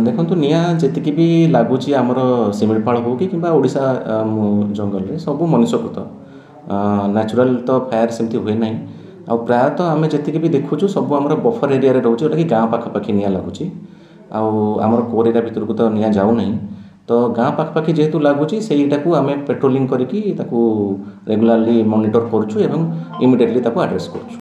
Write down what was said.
ଦେଖନ୍ତୁ ନିଆଁ ଯେତିକି ବି ଲାଗୁଛି ଆମର ଶିମିଳିପାଳ ହଉ କି କିମ୍ବା ଓଡ଼ିଶା ଜଙ୍ଗଲରେ ସବୁ ମନୁଷ୍ୟକୃତ। ନ୍ୟାଚୁରାଲ ତ ଫାୟାର ସେମିତି ହୁଏ ନାହିଁ। ଆଉ ପ୍ରାୟତଃ ଆମେ ଯେତିକି ବି ଦେଖୁଛୁ ସବୁ ଆମର ବଫର ଏରିଆରେ ରହୁଛି, ଯେଉଁଟାକି ଗାଁ ପାଖାପାଖି ନିଆଁ ଲାଗୁଛି। ଆଉ ଆମର କୋର୍ ଏରିଆ ଭିତରକୁ ତ ନିଆଁ ଯାଉନାହିଁ। ତ ଗାଁ ପାଖାପାଖି ଯେହେତୁ ଲାଗୁଛି ସେଇଟାକୁ ଆମେ ପେଟ୍ରୋଲିଂ କରିକି ତାକୁ ରେଗୁଲାରଲି ମନିଟର କରୁଛୁ ଏବଂ ଇମିଡ଼ିଏଟଲି ତାକୁ ଆଡ୍ରେସ୍ କରୁଛୁ।